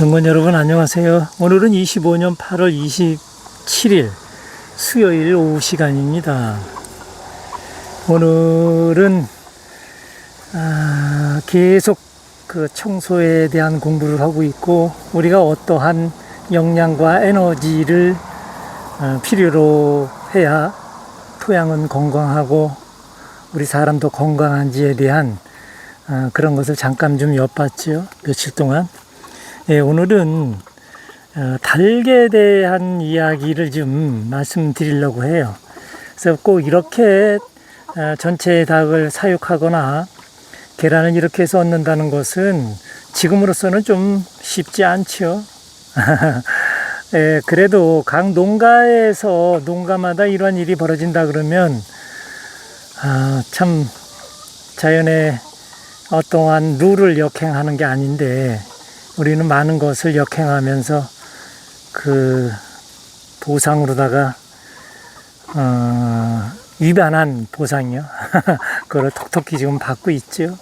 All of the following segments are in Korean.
연구원 여러분 안녕하세요. 오늘은 25년 8월 27일 수요일 오후 시간입니다. 오늘은 계속 그 청소에 대한 공부를 하고 있고, 우리가 어떠한 역량과 에너지를 필요로 해야 토양은 건강하고 우리 사람도 건강한지에 대한 그런 것을 잠깐 좀 엿봤죠. 며칠 동안. 예, 오늘은 닭에 대한 이야기를 좀 말씀드리려고 해요. 그래서 꼭 이렇게 전체 닭을 사육하거나 계란을 이렇게 해서 얻는다는 것은 지금으로서는 좀 쉽지 않죠. 예, 그래도 각 농가에서 농가마다 이러한 일이 벌어진다 그러면 참 자연의 어떠한 룰을 역행하는 게 아닌데, 우리는 많은 것을 역행하면서 그 보상으로다가 위반한 보상이요. 그걸 톡톡히 지금 받고 있죠.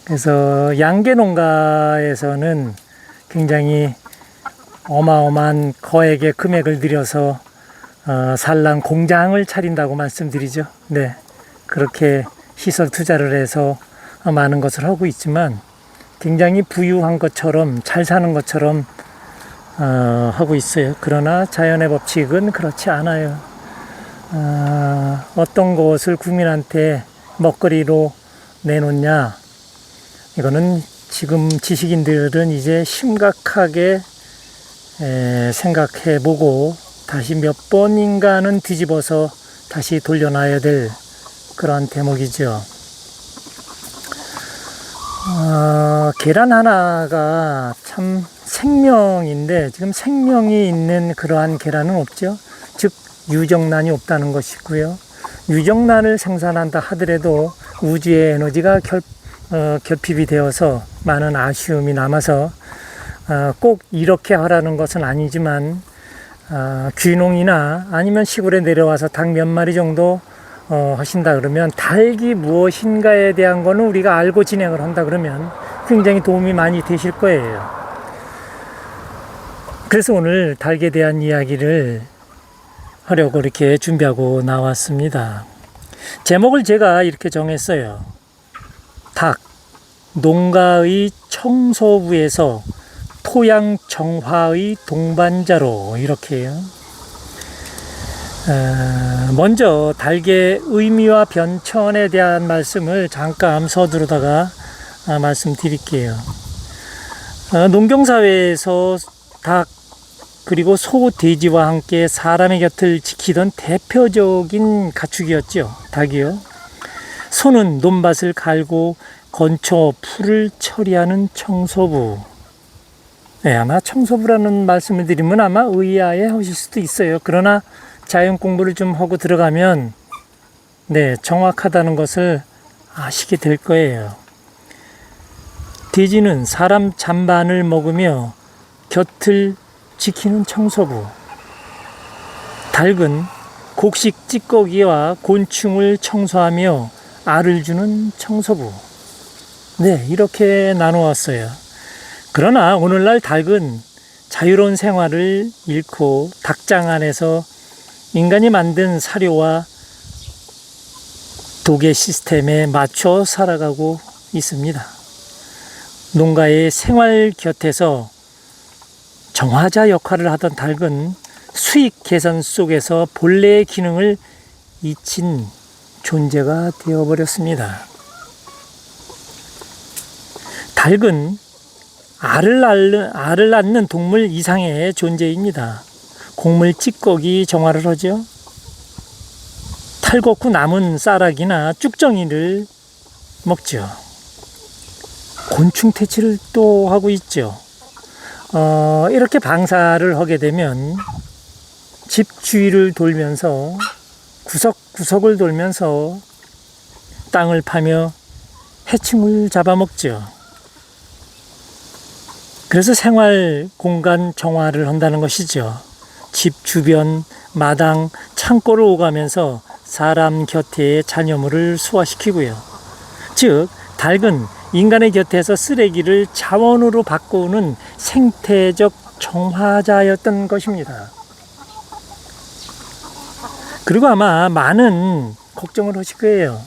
그래서 양계 농가에서는 굉장히 어마어마한 거액의 금액을 들여서 산란 공장을 차린다고 말씀드리죠. 네, 그렇게 시설 투자를 해서 많은 것을 하고 있지만 굉장히 부유한 것처럼 잘 사는 것처럼 하고 있어요. 그러나 자연의 법칙은 그렇지 않아요. 어떤 것을 국민한테 먹거리로 내놓냐, 이거는 지금 지식인들은 이제 심각하게 생각해보고 다시 몇 번인가는 뒤집어서 다시 돌려놔야 될 그런 대목이죠. 계란 하나가 참 생명인데 지금 생명이 있는 그러한 계란은 없죠. 즉 유정란이 없다는 것이고요. 유정란을 생산한다 하더라도 우주의 에너지가 결핍이 되어서 많은 아쉬움이 남아서 꼭 이렇게 하라는 것은 아니지만 귀농이나 아니면 시골에 내려와서 닭 몇 마리 정도 하신다 그러면 닭이 무엇인가에 대한 거는 우리가 알고 진행을 한다 그러면 굉장히 도움이 많이 되실 거예요. 그래서 오늘 닭에 대한 이야기를 하려고 이렇게 준비하고 나왔습니다. 제목을 제가 이렇게 정했어요. 닭, 농가의 청소부에서 토양 정화의 동반자로, 이렇게요. 먼저 닭의 의미와 변천에 대한 말씀을 잠깐 서두르다가 말씀드릴게요. 농경사회에서 닭 그리고 소, 돼지와 함께 사람의 곁을 지키던 대표적인 가축이었죠. 닭이요. 소는 논밭을 갈고 건초, 풀을 처리하는 청소부. 네, 아마 청소부라는 말씀을 드리면 아마 의아해 하실 수도 있어요. 그러나 자연 공부를 좀 하고 들어가면 네, 정확하다는 것을 아시게 될 거예요. 돼지는 사람 잔반을 먹으며 곁을 지키는 청소부. 닭은 곡식 찌꺼기와 곤충을 청소하며 알을 주는 청소부. 네, 이렇게 나누었어요. 그러나 오늘날 닭은 자유로운 생활을 잃고 닭장 안에서 인간이 만든 사료와 도개 시스템에 맞춰 살아가고 있습니다. 농가의 생활 곁에서 정화자 역할을 하던 닭은 수익 계산 속에서 본래의 기능을 잊힌 존재가 되어버렸습니다. 닭은 알을 낳는 동물 이상의 존재입니다. 곡물 찌꺼기 정화를 하죠. 탈곡 후 남은 쌀아기나 쭉정이를 먹죠. 곤충 퇴치를 또 하고 있죠. 이렇게 방사를 하게 되면 집 주위를 돌면서 구석구석을 돌면서 땅을 파며 해충을 잡아먹죠. 그래서 생활 공간 정화를 한다는 것이죠. 집 주변, 마당, 창고를 오가면서 사람 곁에 잔여물을 소화시키고요. 즉 닭은 인간의 곁에서 쓰레기를 자원으로 바꾸는 생태적 정화자였던 것입니다. 그리고 아마 많은 걱정을 하실 거예요.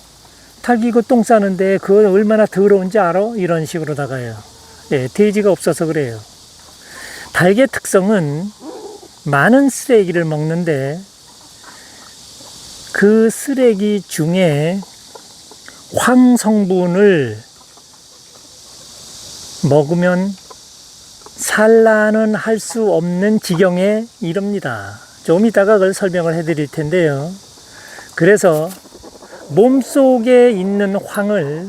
닭이 이거 똥 싸는데 그거 얼마나 더러운지 알아? 이런 식으로다가요. 예, 돼지가 없어서 그래요. 닭의 특성은 많은 쓰레기를 먹는데 그 쓰레기 중에 황 성분을 먹으면 산란은 할 수 없는 지경에 이릅니다. 좀 이따가 그걸 설명을 해드릴 텐데요. 그래서 몸속에 있는 황을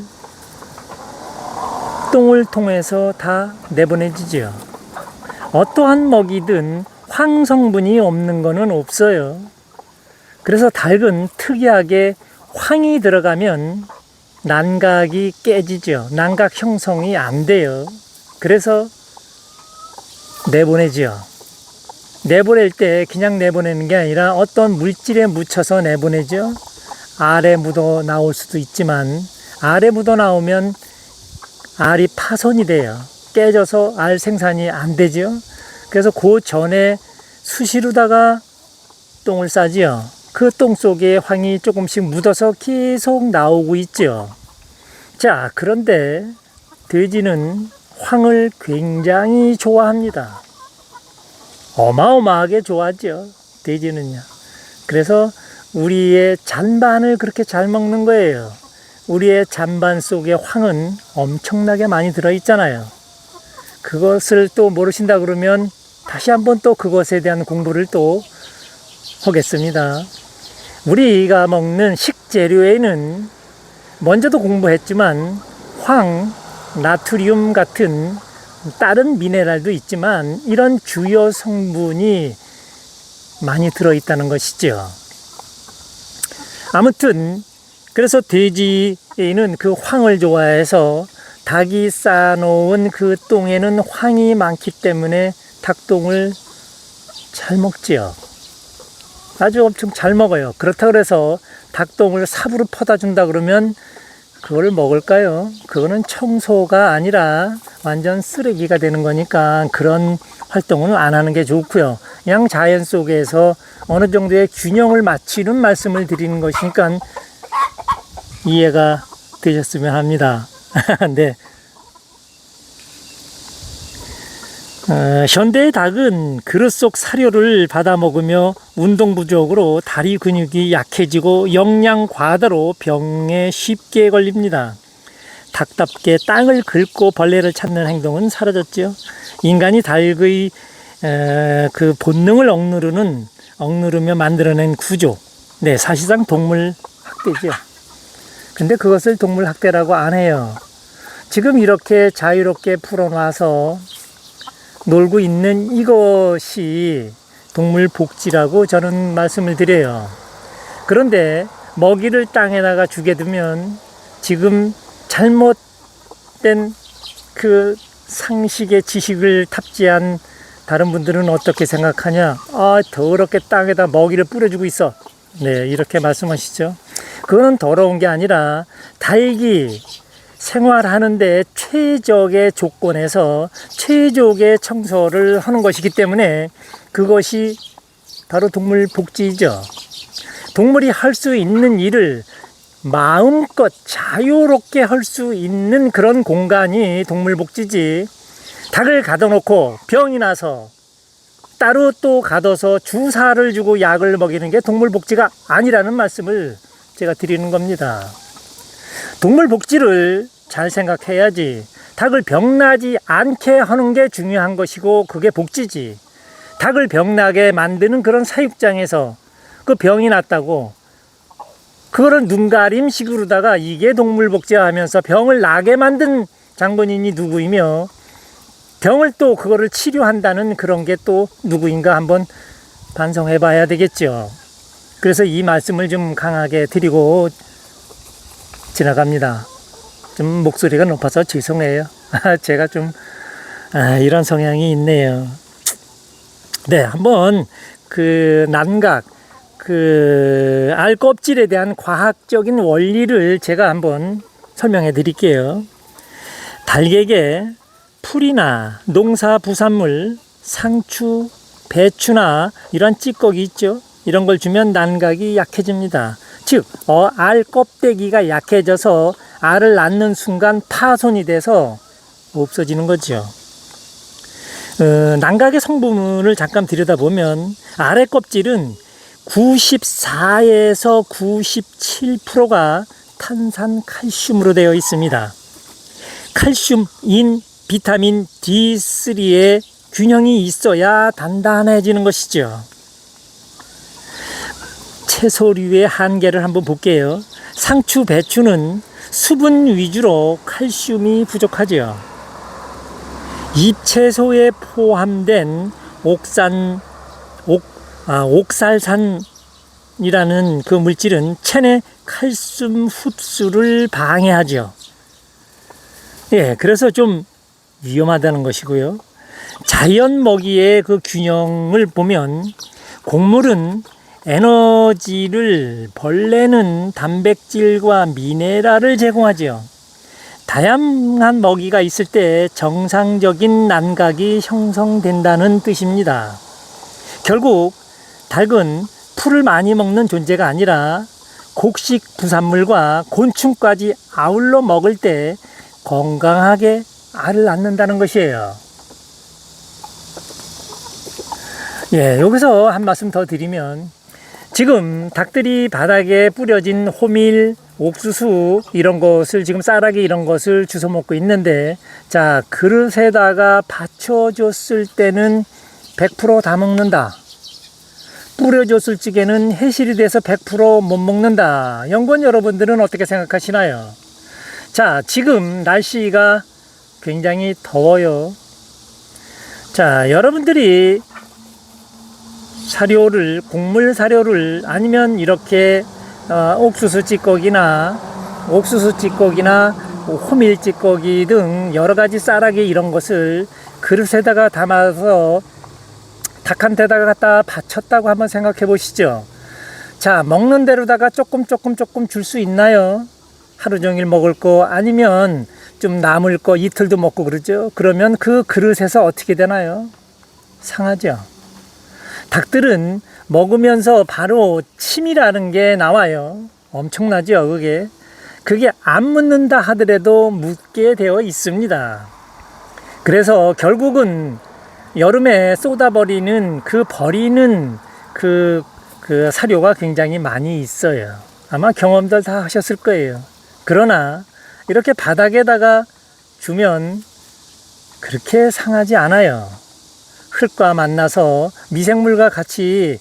똥을 통해서 다 내보내지죠. 어떠한 먹이든 황 성분이 없는 것은 없어요. 그래서 닭은 특이하게 황이 들어가면 난각이 깨지죠. 난각 형성이 안 돼요. 그래서 내보내죠. 내보낼 때 그냥 내보내는 게 아니라 어떤 물질에 묻혀서 내보내죠. 알에 묻어 나올 수도 있지만 알에 묻어 나오면 알이 파손이 돼요. 깨져서 알 생산이 안 되죠. 그래서 그 전에 수시로다가 똥을 싸지요. 그 똥 속에 황이 조금씩 묻어서 계속 나오고 있죠. 자, 그런데 돼지는 황을 굉장히 좋아합니다. 어마어마하게 좋아하죠. 돼지는요. 그래서 우리의 잔반을 그렇게 잘 먹는 거예요. 우리의 잔반 속에 황은 엄청나게 많이 들어있잖아요. 그것을 또 모르신다 그러면 다시 한번 또 그것에 대한 공부를 또 하겠습니다. 우리가 먹는 식재료에는 먼저도 공부했지만 황, 나트륨 같은 다른 미네랄도 있지만 이런 주요 성분이 많이 들어있다는 것이죠. 아무튼 그래서 돼지는 그 황을 좋아해서 닭이 싸놓은 그 똥에는 황이 많기 때문에 닭똥을 잘 먹지요. 아주 엄청 잘 먹어요. 그렇다고 해서 닭똥을 삽으로 퍼다 준다 그러면 그걸 먹을까요? 그거는 청소가 아니라 완전 쓰레기가 되는 거니까 그런 활동은 안 하는 게 좋고요. 그냥 자연 속에서 어느 정도의 균형을 맞추는 말씀을 드리는 것이니까 이해가 되셨으면 합니다. 네. 현대의 닭은 그릇 속 사료를 받아 먹으며 운동 부족으로 다리 근육이 약해지고 영양 과다로 병에 쉽게 걸립니다. 닭답게 땅을 긁고 벌레를 찾는 행동은 사라졌죠. 인간이 닭의 그 본능을 억누르며 만들어낸 구조. 네, 사실상 동물 학대죠. 근데 그것을 동물 학대라고 안 해요. 지금 이렇게 자유롭게 풀어놔서 놀고 있는 이것이 동물 복지라고 저는 말씀을 드려요. 그런데 먹이를 땅에다가 주게 되면 지금 잘못된 그 상식의 지식을 탑재한 다른 분들은 어떻게 생각하냐? 아, 더럽게 땅에다 먹이를 뿌려주고 있어. 네, 이렇게 말씀하시죠. 그거는 더러운 게 아니라 닭이 생활하는데 최적의 조건에서 최적의 청소를 하는 것이기 때문에 그것이 바로 동물 복지이죠. 동물이 할 수 있는 일을 마음껏 자유롭게 할 수 있는 그런 공간이 동물 복지지. 닭을 가둬놓고 병이 나서 따로 또 가둬서 주사를 주고 약을 먹이는 게 동물 복지가 아니라는 말씀을 제가 드리는 겁니다. 동물 복지를 잘 생각해야지. 닭을 병나지 않게 하는 게 중요한 것이고 그게 복지지. 닭을 병나게 만드는 그런 사육장에서 그 병이 났다고 그거를 눈가림식으로다가 이게 동물 복지하면서 병을 나게 만든 장본인이 누구이며 병을 또 그거를 치료한다는 그런 게 또 누구인가 한번 반성해 봐야 되겠죠. 그래서 이 말씀을 좀 강하게 드리고 지나갑니다. 좀 목소리가 높아서 죄송해요. 제가 좀 이런 성향이 있네요. 네, 한번 그 난각, 그 알 껍질에 대한 과학적인 원리를 제가 한번 설명해 드릴게요. 닭에게 풀이나 농사 부산물, 상추, 배추나 이런 찌꺼기 있죠. 이런 걸 주면 난각이 약해집니다. 즉, 알 껍데기가 약해져서 알을 낳는 순간 파손이 돼서 없어지는 거죠. 난각의 성분을 잠깐 들여다보면 알의 껍질은 94에서 97%가 탄산 칼슘으로 되어 있습니다. 칼슘, 인, 비타민 D3의 균형이 있어야 단단해지는 것이죠. 채소류의 한계를 한번 볼게요. 상추, 배추는 수분 위주로 칼슘이 부족하죠. 잎채소에 포함된 옥살산이라는 그 물질은 체내 칼슘 흡수를 방해하죠. 예, 그래서 좀 위험하다는 것이고요. 자연 먹이의 그 균형을 보면 곡물은 에너지를, 벌레는 단백질과 미네랄을 제공하죠. 다양한 먹이가 있을 때 정상적인 난각이 형성된다는 뜻입니다. 결국 닭은 풀을 많이 먹는 존재가 아니라 곡식 부산물과 곤충까지 아울러 먹을 때 건강하게 알을 낳는다는 것이에요. 예, 여기서 한 말씀 더 드리면, 지금 닭들이 바닥에 뿌려진 호밀, 옥수수 이런 것을, 지금 쌀아기 이런 것을 주워 먹고 있는데, 자, 그릇에다가 받쳐줬을 때는 100% 다 먹는다. 뿌려줬을 적에는 해실이 돼서 100% 못 먹는다. 연구원 여러분들은 어떻게 생각하시나요? 자, 지금 날씨가 굉장히 더워요. 자, 여러분들이 사료를, 곡물 사료를, 아니면 이렇게 옥수수 찌꺼기나 호밀 찌꺼기 등 여러 가지 쌀아기 이런 것을 그릇에다가 담아서 닭한테다가 갖다 바쳤다고 한번 생각해 보시죠. 자, 먹는 대로다가 조금 줄 수 있나요? 하루 종일 먹을 거, 아니면 좀 남을 거 이틀도 먹고 그러죠. 그러면 그 그릇에서 어떻게 되나요? 상하죠. 닭들은 먹으면서 바로 침이라는 게 나와요. 엄청나죠, 그게. 그게 안 묻는다 하더라도 묻게 되어 있습니다. 그래서 결국은 여름에 쏟아버리는 버리는 그 사료가 굉장히 많이 있어요. 아마 경험들 다 하셨을 거예요. 그러나 이렇게 바닥에다가 주면 그렇게 상하지 않아요. 흙과 만나서 미생물과 같이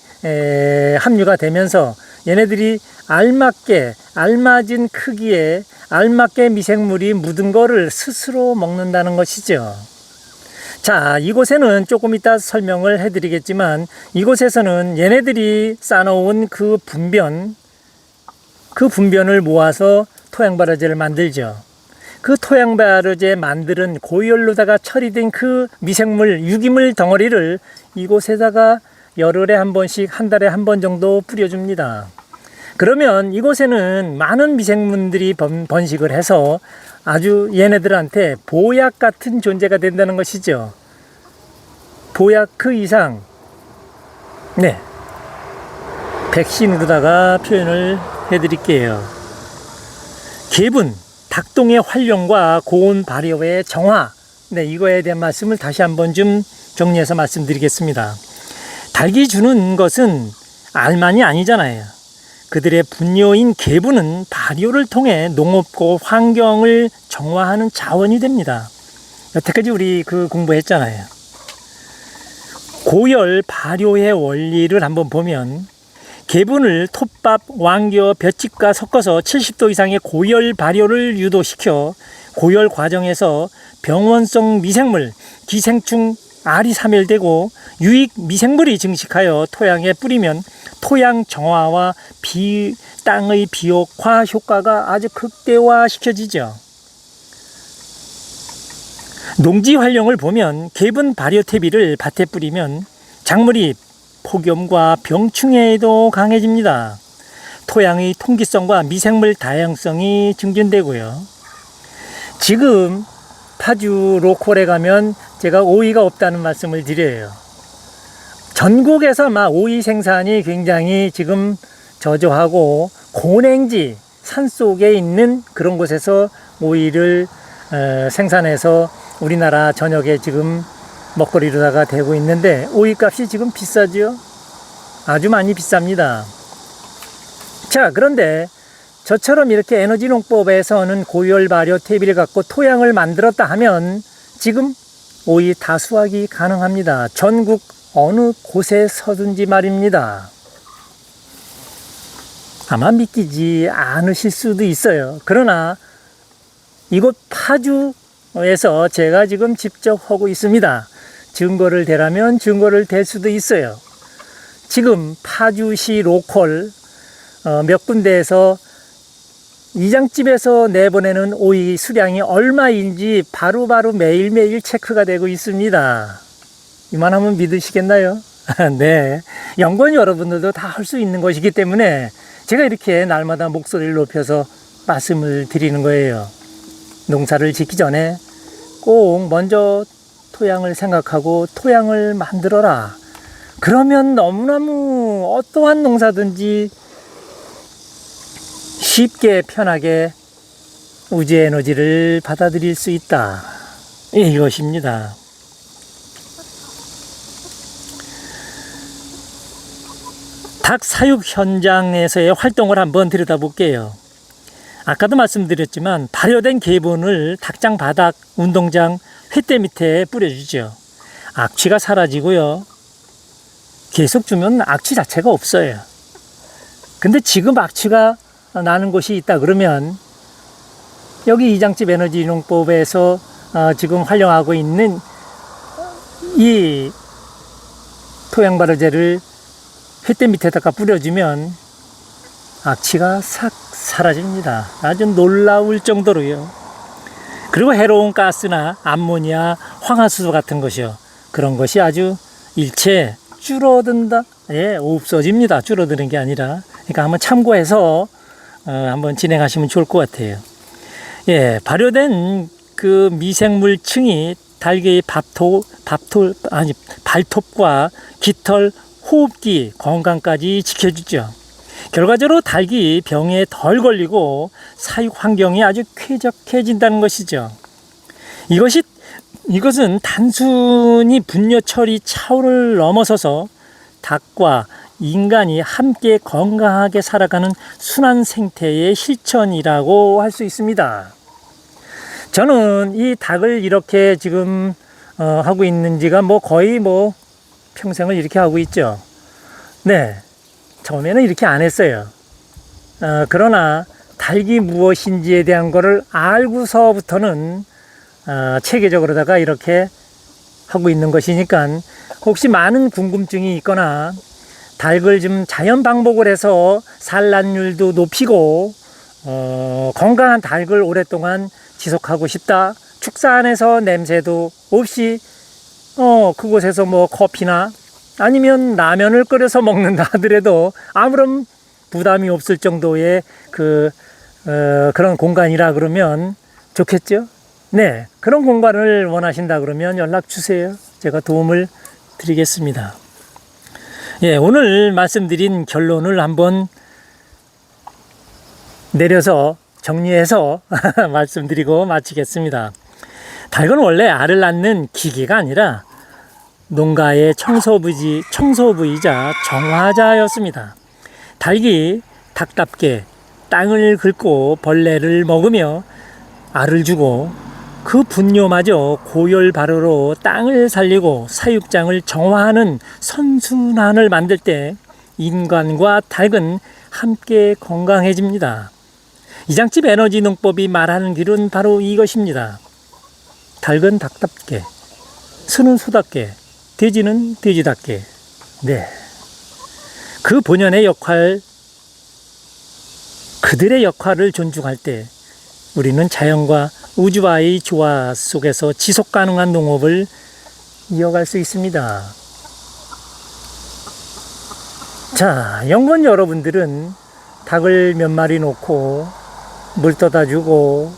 함유가 되면서 얘네들이 알맞은 크기에 알맞게 미생물이 묻은 거를 스스로 먹는다는 것이죠. 자, 이곳에는 조금 이따 설명을 해드리겠지만, 이곳에서는 얘네들이 싸놓은 그 분변을 모아서 토양발효제를 만들죠. 그 토양발효제 만드는 고열로다가 처리된 그 미생물, 유기물 덩어리를 이곳에다가 열흘에 한 번씩, 한 달에 한 번 정도 뿌려줍니다. 그러면 이곳에는 많은 미생물들이 번식을 해서 아주 얘네들한테 보약 같은 존재가 된다는 것이죠. 보약 그 이상, 네, 백신으로다가 표현을 해드릴게요. 개분, 닭똥의 활용과 고온 발효의 정화, 네, 이거에 대한 말씀을 다시 한번 좀 정리해서 말씀드리겠습니다. 닭이 주는 것은 알만이 아니잖아요. 그들의 분뇨인 개분은 발효를 통해 농업과 환경을 정화하는 자원이 됩니다. 여태까지 우리 공부했잖아요. 고열 발효의 원리를 한번 보면, 개분을 톱밥, 왕겨, 볏짚과 섞어서 70도 이상의 고열 발효를 유도시켜 고열 과정에서 병원성 미생물, 기생충, 알이 사멸되고 유익 미생물이 증식하여 토양에 뿌리면 토양 정화와 땅의 비옥화 효과가 아주 극대화시켜지죠. 농지 활용을 보면 개분 발효 퇴비를 밭에 뿌리면 작물이 폭염과 병충해에도 강해집니다. 토양의 통기성과 미생물 다양성이 증진되고요. 지금 파주 로컬에 가면 제가 오이가 없다는 말씀을 드려요. 전국에서 막 오이 생산이 굉장히 지금 저조하고 고냉지 산속에 있는 그런 곳에서 오이를 생산해서 우리나라 전역에 지금 먹거리로다가 되고 있는데 오이 값이 지금 비싸죠. 아주 많이 비쌉니다. 자, 그런데 저처럼 이렇게 에너지 농법에서는 고열 발효 퇴비를 갖고 토양을 만들었다 하면 지금 오이 다수확이 가능합니다. 전국 어느 곳에서든지 말입니다. 아마 믿기지 않으실 수도 있어요. 그러나 이곳 파주에서 제가 지금 직접 하고 있습니다. 증거를 대라면 증거를 댈 수도 있어요. 지금 파주시 로컬 몇 군데에서 이장집에서 내보내는 오이 수량이 얼마인지 바로바로 매일매일 체크가 되고 있습니다. 이만하면 믿으시겠나요? 네, 연구원 여러분들도 다 할 수 있는 것이기 때문에 제가 이렇게 날마다 목소리를 높여서 말씀을 드리는 거예요. 농사를 짓기 전에 꼭 먼저 토양을 생각하고 토양을 만들어라. 그러면 너무너무 어떠한 농사든지 쉽게 편하게 우주 에너지를 받아들일 수 있다. 이것입니다. 닭 사육 현장에서의 활동을 한번 들여다볼게요. 아까도 말씀드렸지만 발효된 개분을 닭장 바닥, 운동장, 횃대 밑에 뿌려주죠. 악취가 사라지고요. 계속 주면 악취 자체가 없어요. 근데 지금 악취가 나는 곳이 있다 그러면 여기 이장집 에너지 농법에서 지금 활용하고 있는 이 토양 발효제를 횃대 밑에다가 뿌려주면 악취가 싹 사라집니다. 아주 놀라울 정도로요. 그리고 해로운 가스나 암모니아, 황화수소 같은 것이요. 그런 것이 아주 일체 줄어든다. 예, 없어집니다. 줄어드는 게 아니라. 그러니까 한번 참고해서 한번 진행하시면 좋을 것 같아요. 예, 발효된 그 미생물층이 닭의 발톱과 깃털, 호흡기, 건강까지 지켜주죠. 결과적으로 닭이 병에 덜 걸리고 사육 환경이 아주 쾌적해진다는 것이죠. 이것은 단순히 분뇨 처리 차원을 넘어서서 닭과 인간이 함께 건강하게 살아가는 순환 생태의 실천이라고 할 수 있습니다. 저는 이 닭을 이렇게 지금 하고 있는 지가 거의 평생을 이렇게 하고 있죠. 네, 처음에는 이렇게 안 했어요. 그러나 닭이 무엇인지에 대한 거를 알고서부터는 체계적으로다가 이렇게 하고 있는 것이니까 혹시 많은 궁금증이 있거나 닭을 좀 자연 방목을 해서 산란율도 높이고 건강한 닭을 오랫동안 지속하고 싶다. 축사안에서 냄새도 없이 그곳에서 커피나 아니면 라면을 끓여서 먹는다 하더라도 아무런 부담이 없을 정도의 그런 공간이라 그러면 좋겠죠? 네, 그런 공간을 원하신다 그러면 연락 주세요. 제가 도움을 드리겠습니다. 예, 오늘 말씀드린 결론을 한번 내려서 정리해서 말씀드리고 마치겠습니다. 닭은 원래 알을 낳는 기계가 아니라 농가의 청소부이자 정화자였습니다. 닭이 닭답게 땅을 긁고 벌레를 먹으며 알을 주고 그 분뇨마저 고열 발효로 땅을 살리고 사육장을 정화하는 선순환을 만들 때 인간과 닭은 함께 건강해집니다. 이장집 에너지 농법이 말하는 길은 바로 이것입니다. 닭은 닭답게, 소는 소답게, 돼지는 돼지답게. 네, 그 본연의 역할, 그들의 역할을 존중할 때 우리는 자연과 우주와의 조화 속에서 지속 가능한 농업을 이어갈 수 있습니다. 자, 연구원 여러분들은 닭을 몇 마리 놓고 물 떠다 주고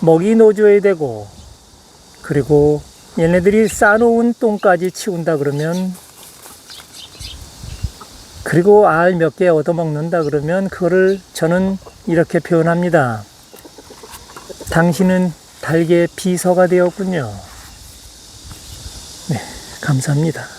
먹이 넣어줘야 되고 그리고 얘네들이 싸놓은 똥까지 치운다 그러면, 그리고 알 몇 개 얻어먹는다 그러면 그거를 저는 이렇게 표현합니다. 당신은 닭의 비서가 되었군요. 네, 감사합니다.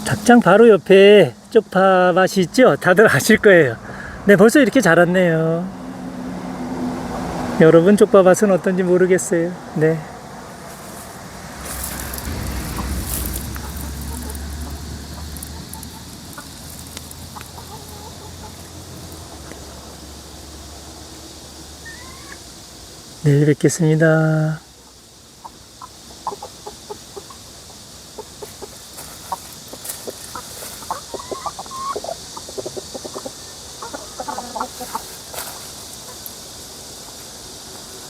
닭장 바로 옆에 쪽파밭이 있죠? 다들 아실 거예요. 네, 벌써 이렇게 자랐네요. 여러분 쪽파밭은 어떤지 모르겠어요. 네. 내일 뵙겠습니다.